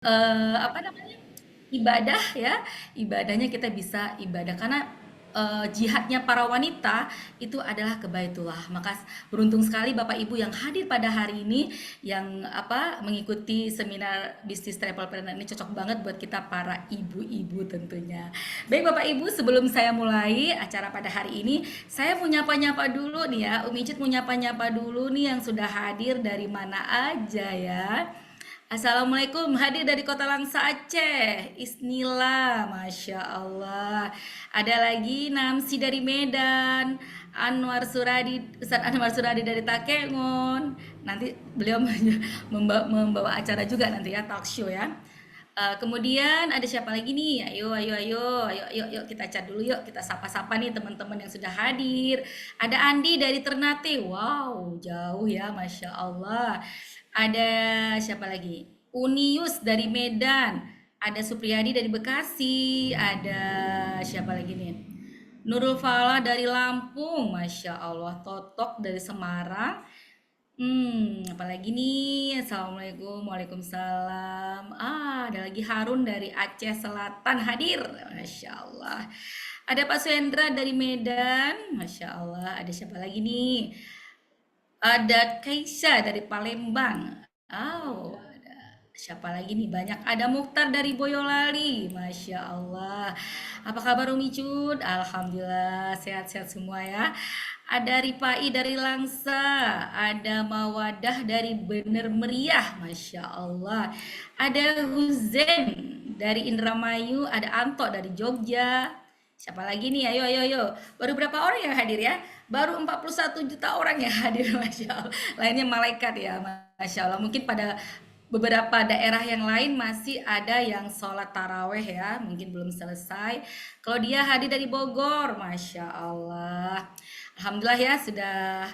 Apa namanya, ibadah ya, ibadahnya kita bisa ibadah karena jihadnya para wanita itu adalah ke Baitullah. Maka beruntung sekali Bapak Ibu yang hadir pada hari ini yang apa mengikuti seminar bisnis travel planner ini cocok banget buat kita para ibu-ibu tentunya. Baik Bapak Ibu, sebelum saya mulai acara pada hari ini, saya mau nyapa-nyapa dulu nih ya. Umi Cid mau nyapa-nyapa dulu nih yang sudah hadir dari mana aja ya. Assalamualaikum, hadir dari Kota Langsa Aceh. Isnillah, Masya Allah. Ada lagi Namsi dari Medan, Anwar Suradi, Ustadz Anwar Suradi dari Takengon. Nanti beliau membawa acara juga nanti ya, talk show ya. Kemudian ada siapa lagi nih? Ayo, ayo, ayo, ayo, ayo, yuk kita chat dulu yuk, kita sapa-sapa nih teman-teman yang sudah hadir. Ada Andi dari Ternate, wow, jauh ya, masya Allah. Ada siapa lagi? Unius dari Medan, ada Supriyadi dari Bekasi, ada siapa lagi nih? Nurul Falah dari Lampung, masya Allah. Totok dari Semarang, apalagi nih? Assalamualaikum, waalaikumsalam. Ada lagi Harun dari Aceh Selatan hadir. Masya Allah. Ada Pak Suendra dari Medan. Masya Allah. Ada siapa lagi nih? Ada Kaisa dari Palembang. Ada siapa lagi nih? Banyak. Ada Mukhtar dari Boyolali. Masya Allah. Apa kabar Umi Cud? Alhamdulillah sehat-sehat semua ya. Ada Ripai dari Langsa, ada Mawadah dari Bener Meriah, Masya Allah. Ada Huzen dari Indramayu, ada Anto dari Jogja. Siapa lagi nih? Ayo, ayo, ayo. Baru berapa orang yang hadir ya? Baru 41 juta orang yang hadir, Masya Allah. Lainnya malaikat ya, Masya Allah. Mungkin pada beberapa daerah yang lain masih ada yang sholat taraweh ya, mungkin belum selesai. Kalau dia hadir dari Bogor, Masya Allah. Alhamdulillah ya, sudah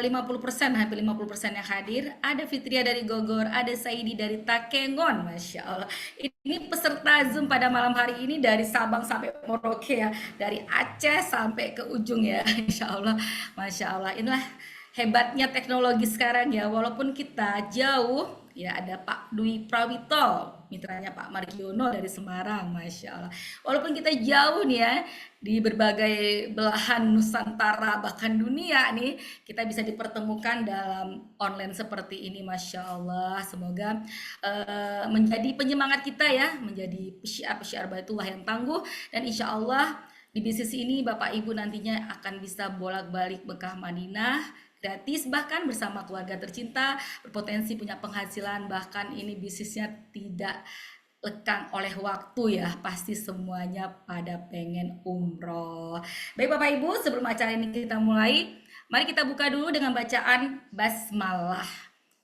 50%, hampir 50% yang hadir. Ada Fitria dari Bogor, ada Saidi dari Takengon, Masya Allah. Ini peserta Zoom pada malam hari ini dari Sabang sampai Merauke ya, dari Aceh sampai ke ujung ya, Insya Allah, Masya Allah. Inilah hebatnya teknologi sekarang ya, walaupun kita jauh ya. Ada Pak Dwi Prawito, mitranya Pak Margiono dari Semarang, Masya Allah. Walaupun kita jauh nih ya, di berbagai belahan Nusantara bahkan dunia nih, kita bisa dipertemukan dalam online seperti ini, Masya Allah. Semoga menjadi penyemangat kita ya, menjadi pesiar-pesiar Baitullah yang tangguh, dan insya Allah di bisnis ini Bapak Ibu nantinya akan bisa bolak-balik Mekah Madinah gratis, bahkan bersama keluarga tercinta, berpotensi punya penghasilan, bahkan ini bisnisnya tidak lekang oleh waktu ya, pasti semuanya pada pengen umroh. Baik Bapak Ibu, sebelum acara ini kita mulai, mari kita buka dulu dengan bacaan basmalah.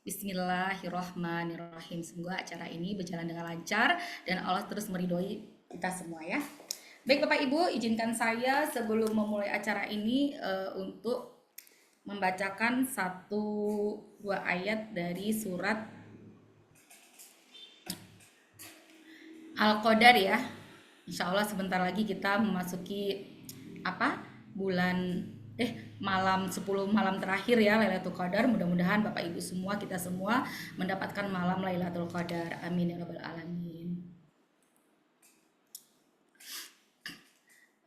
Bismillahirrohmanirrohim. Semoga acara ini berjalan dengan lancar dan Allah terus meridhoi kita semua ya. Baik Bapak Ibu, izinkan saya sebelum memulai acara ini untuk membacakan satu dua ayat dari surat Al-Qadar ya. Insya Allah sebentar lagi kita memasuki apa? Bulan malam 10 malam terakhir ya Lailatul Qadar. Mudah-mudahan Bapak Ibu semua, kita semua mendapatkan malam Lailatul Qadar. Amin ya rabbal alamin.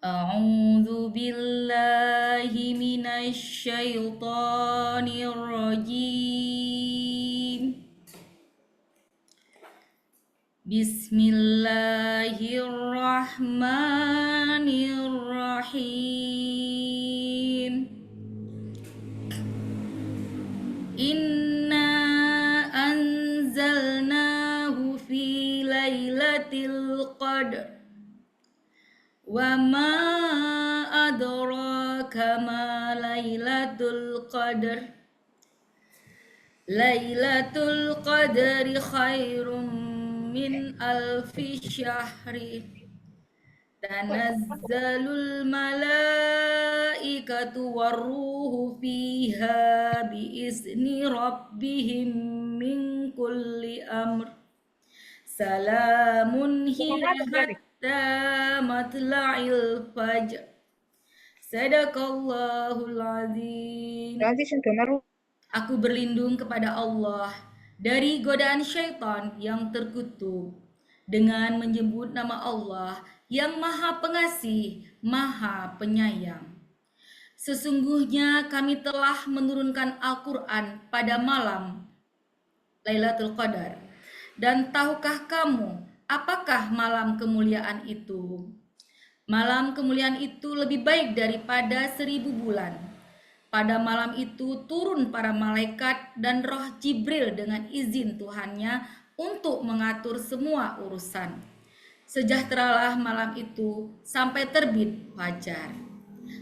A'udzu billahi minasy syaithanir rajim. Bismillahirrahmanirrahim. Inna anzalnahu fi lailatul qadr. Wa ma adraka ma lailatul qadr. Lailatul qadri khairum min alfi syahri. Tanazzalul malaikatu warruhu fiha biizni rabbihim min kulli amr. Salamun hiya hatta matla'il fajr. Sadaqallahul azim. Aku berlindung kepada Allah dari godaan syaitan yang terkutuk dengan menyebut nama Allah yang Maha Pengasih, Maha Penyayang. Sesungguhnya kami telah menurunkan Al-Quran pada malam Lailatul Qadar. Dan tahukah kamu apakah malam kemuliaan itu? Malam kemuliaan itu lebih baik daripada 1.000 bulan. Pada malam itu turun para malaikat dan roh Jibril dengan izin Tuhannya untuk mengatur semua urusan. Sejahteralah malam itu sampai terbit fajar.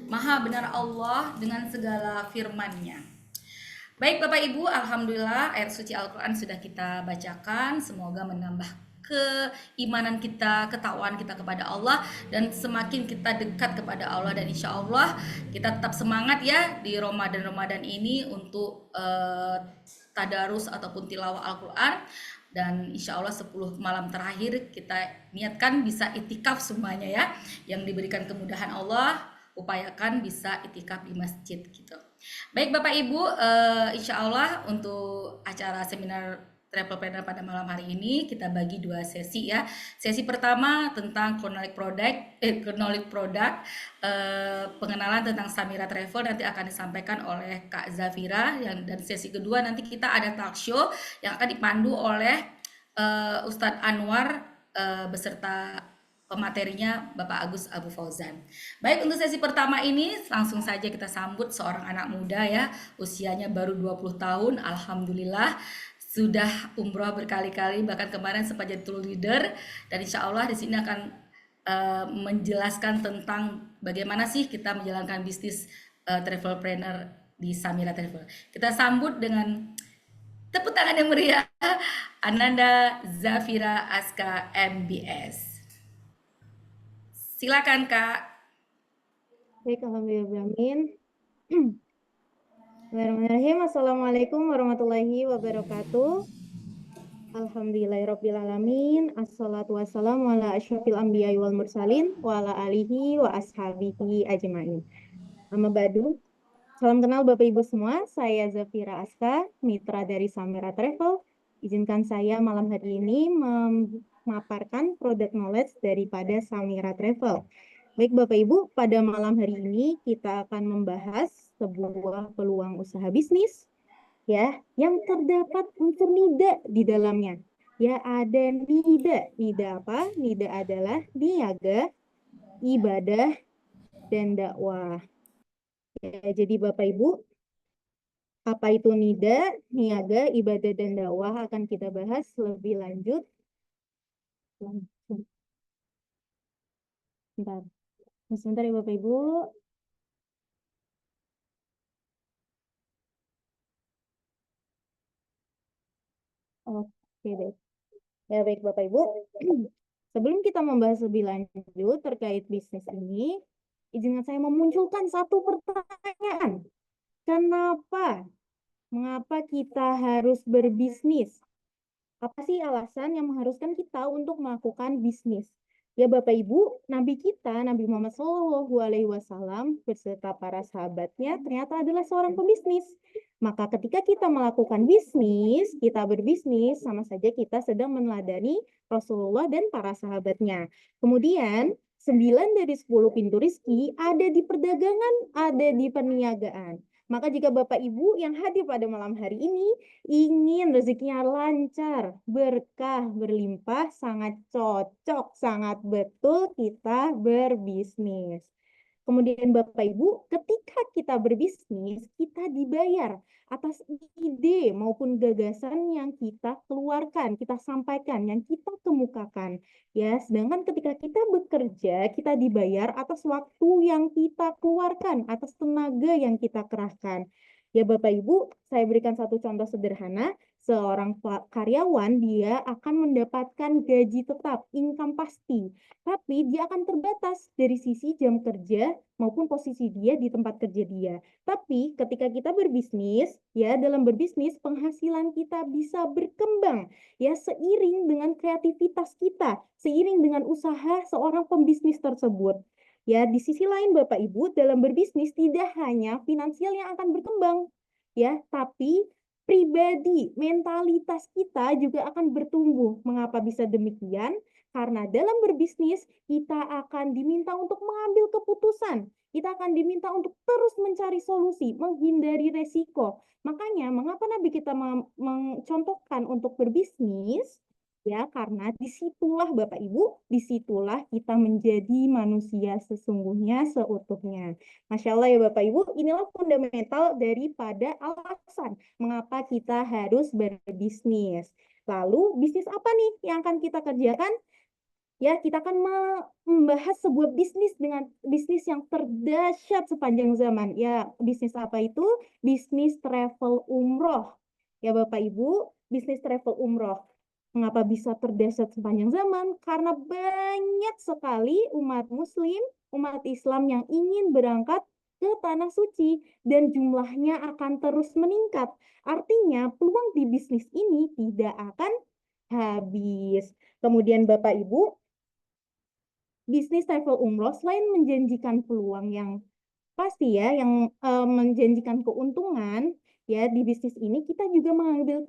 Maha benar Allah dengan segala firman-Nya. Baik Bapak Ibu, Alhamdulillah ayat suci Al-Quran sudah kita bacakan. Semoga menambah keimanan kita, ketakwaan kita kepada Allah, dan semakin kita dekat kepada Allah, dan insya Allah kita tetap semangat ya di Ramadan ini untuk tadarus ataupun tilawah Al-Quran. Dan insya Allah 10 malam terakhir kita niatkan bisa itikaf semuanya ya, yang diberikan kemudahan Allah, upayakan bisa itikaf di masjid gitu. Baik Bapak Ibu, insya Allah untuk acara seminar Travel Planner pada malam hari ini kita bagi 2 sesi ya. Sesi pertama tentang chronologic product, pengenalan tentang Samira Travel nanti akan disampaikan oleh Kak Zafira, dan sesi kedua nanti kita ada talk show yang akan dipandu oleh Ustadz Anwar beserta pematerinya Bapak Agus Abu Fauzan. Baik, untuk sesi pertama ini langsung saja kita sambut seorang anak muda ya, usianya baru 20 tahun, alhamdulillah sudah umroh berkali-kali, bahkan kemarin sempat jadi tour leader, dan insya Allah di sini akan menjelaskan tentang bagaimana sih kita menjalankan bisnis travel planner di Samira Travel. Kita sambut dengan tepuk tangan yang meriah Ananda Zafira Aska MBS. Silakan Kak. Baik, alhamdulillah. Bismillahirrahmanirrahim. Assalamualaikum warahmatullahi wabarakatuh. Alhamdulillahirrabbilalamin. Assalatu wassalamu ala asyrafil anbiya'i wal mursalin wa ala alihi wa ashabihi ajma'in. Amma ba'du. Salam kenal Bapak Ibu semua. Saya Zafira Aska, mitra dari Samira Travel. Izinkan saya malam hari ini memaparkan product knowledge daripada Samira Travel. Baik Bapak Ibu, pada malam hari ini kita akan membahas sebuah peluang usaha bisnis ya yang terdapat unsur nida di dalamnya. Ya, ada nida. Nida apa? Nida adalah niaga, ibadah, dan dakwah. Ya, jadi Bapak Ibu, apa itu nida, niaga, ibadah, dan dakwah akan kita bahas lebih lanjut. Sebentar ya Bapak Ibu. Oke deh. Ya baik Bapak Ibu. Sebelum kita membahas lebih lanjut terkait bisnis ini, izinkan saya memunculkan satu pertanyaan. Kenapa? Mengapa kita harus berbisnis? Apa sih alasan yang mengharuskan kita untuk melakukan bisnis? Ya Bapak Ibu, Nabi kita, Nabi Muhammad SAW beserta para sahabatnya ternyata adalah seorang pebisnis. Maka ketika kita melakukan bisnis, kita berbisnis, sama saja kita sedang meneladani Rasulullah dan para sahabatnya. Kemudian, 9 dari 10 pintu rezeki ada di perdagangan, ada di perniagaan. Maka jika Bapak Ibu yang hadir pada malam hari ini ingin rezekinya lancar, berkah, berlimpah, sangat cocok, sangat betul kita berbisnis. Kemudian Bapak Ibu, ketika kita berbisnis, kita dibayar atas ide maupun gagasan yang kita keluarkan, kita sampaikan, yang kita kemukakan. Ya, sedangkan ketika kita bekerja, kita dibayar atas waktu yang kita keluarkan, atas tenaga yang kita kerahkan. Ya Bapak Ibu, saya berikan satu contoh sederhana. Seorang karyawan dia akan mendapatkan gaji tetap, income pasti, tapi dia akan terbatas dari sisi jam kerja maupun posisi dia di tempat kerja dia. Tapi ketika kita berbisnis, ya dalam berbisnis penghasilan kita bisa berkembang ya seiring dengan kreativitas kita, seiring dengan usaha seorang pembisnis tersebut. Ya, di sisi lain Bapak Ibu, dalam berbisnis tidak hanya finansial yang akan berkembang, ya, tapi pribadi, mentalitas kita juga akan bertumbuh. Mengapa bisa demikian? Karena dalam berbisnis, kita akan diminta untuk mengambil keputusan. Kita akan diminta untuk terus mencari solusi, menghindari resiko. Makanya, mengapa Nabi kita mencontohkan untuk berbisnis? Ya, karena disitulah Bapak Ibu, disitulah kita menjadi manusia sesungguhnya seutuhnya. Masya Allah ya Bapak Ibu, inilah fundamental daripada alasan mengapa kita harus berbisnis. Lalu bisnis apa nih yang akan kita kerjakan? Ya, kita akan membahas sebuah bisnis dengan bisnis yang terdahsyat sepanjang zaman. Ya, bisnis apa itu? Bisnis travel umroh. Ya, Bapak Ibu, bisnis travel umroh. Mengapa bisa terdahsyat sepanjang zaman? Karena banyak sekali umat Muslim, umat Islam yang ingin berangkat ke Tanah Suci dan jumlahnya akan terus meningkat. Artinya, peluang di bisnis ini tidak akan habis. Kemudian Bapak Ibu, bisnis travel umroh selain menjanjikan peluang yang pasti ya, yang menjanjikan keuntungan ya di bisnis ini, kita juga mengambil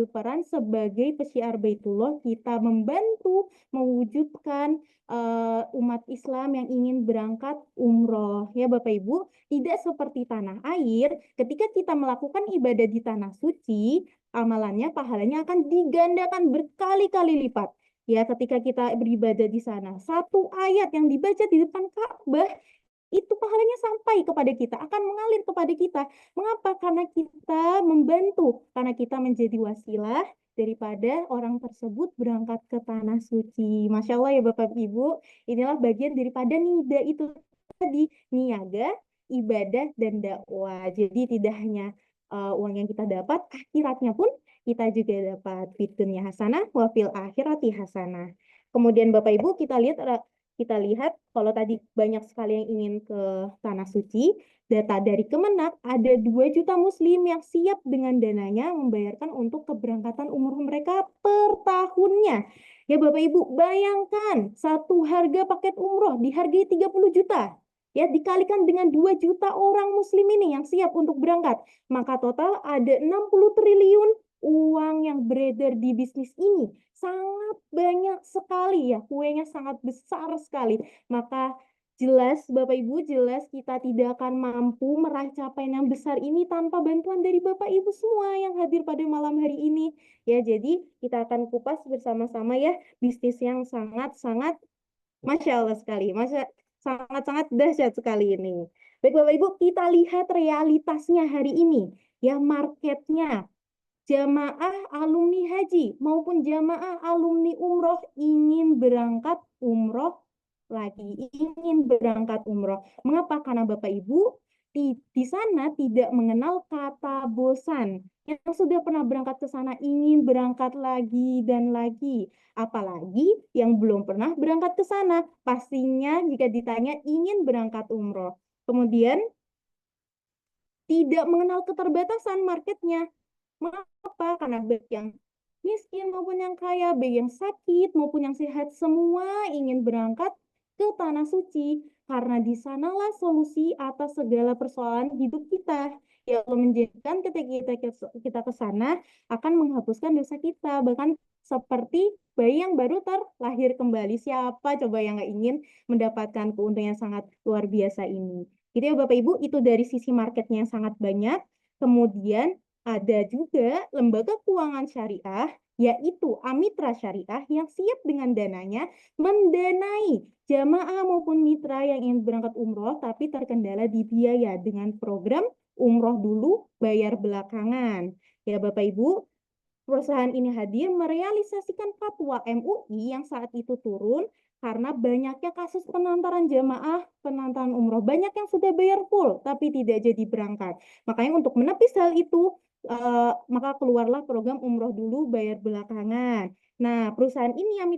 peran sebagai pesyiar Baitullah, kita membantu mewujudkan umat Islam yang ingin berangkat umroh ya Bapak Ibu, tidak seperti tanah air, ketika kita melakukan ibadah di tanah suci, amalannya, pahalanya akan digandakan berkali-kali lipat. Ya, ketika kita beribadah di sana, satu ayat yang dibaca di depan Ka'bah itu pahalanya sampai kepada kita, akan mengalir kepada kita. Mengapa? Karena kita membantu, karena kita menjadi wasilah daripada orang tersebut berangkat ke tanah suci. Masya Allah ya Bapak Ibu, inilah bagian daripada nida itu tadi, niaga, ibadah, dan dakwah. Jadi tidak hanya uang yang kita dapat, akhiratnya pun kita juga dapat. Fid dunya hasanah, wa fil akhirati hasanah. Kemudian Bapak Ibu, kita lihat kalau tadi banyak sekali yang ingin ke Tanah Suci, data dari Kemenak ada 2 juta muslim yang siap dengan dananya membayarkan untuk keberangkatan umroh mereka per tahunnya. Ya Bapak Ibu, bayangkan satu harga paket umroh dihargai 30 juta. Ya, dikalikan dengan 2 juta orang muslim ini yang siap untuk berangkat. Maka total ada 60 triliun uang yang beredar di bisnis ini. Sangat banyak sekali ya, kuenya sangat besar sekali. Maka jelas Bapak Ibu, jelas kita tidak akan mampu meraih capaian yang besar ini tanpa bantuan dari Bapak Ibu semua yang hadir pada malam hari ini. Ya, jadi kita akan kupas bersama-sama ya bisnis yang sangat-sangat Masya Allah sekali, sangat-sangat dahsyat sekali ini. Baik Bapak Ibu, kita lihat realitasnya hari ini. Ya, marketnya jamaah alumni haji maupun jamaah alumni umroh ingin berangkat umroh lagi, ingin berangkat umroh. Mengapa? Karena Bapak Ibu di sana tidak mengenal kata bosan. Yang sudah pernah berangkat ke sana ingin berangkat lagi dan lagi. Apalagi yang belum pernah berangkat ke sana, pastinya jika ditanya ingin berangkat umroh. Kemudian tidak mengenal keterbatasan marketnya. Mengapa? Karena baik yang miskin maupun yang kaya, baik yang sakit maupun yang sehat, semua ingin berangkat ke Tanah Suci. Karena di sanalah solusi atas segala persoalan hidup kita. Ya Allah menjadikan ketika kita ke sana akan menghapuskan dosa kita. Bahkan seperti bayi yang baru terlahir kembali. Siapa coba yang nggak ingin mendapatkan keuntungan yang sangat luar biasa ini. Jadi ya Bapak Ibu, itu dari sisi marketnya yang sangat banyak. Kemudian ada juga lembaga keuangan syariah, yaitu Amitra Syariah yang siap dengan dananya mendanai jamaah maupun mitra yang ingin berangkat umroh tapi terkendala di biaya dengan program umroh dulu, bayar belakangan. Ya Bapak Ibu, perusahaan ini hadir merealisasikan fatwa MUI yang saat itu turun karena banyaknya kasus penantaran jamaah, penantaran umroh. Banyak yang sudah bayar full tapi tidak jadi berangkat. Makanya untuk menepis hal itu, maka keluarlah program umroh dulu, bayar belakangan. Nah, perusahaan ini yang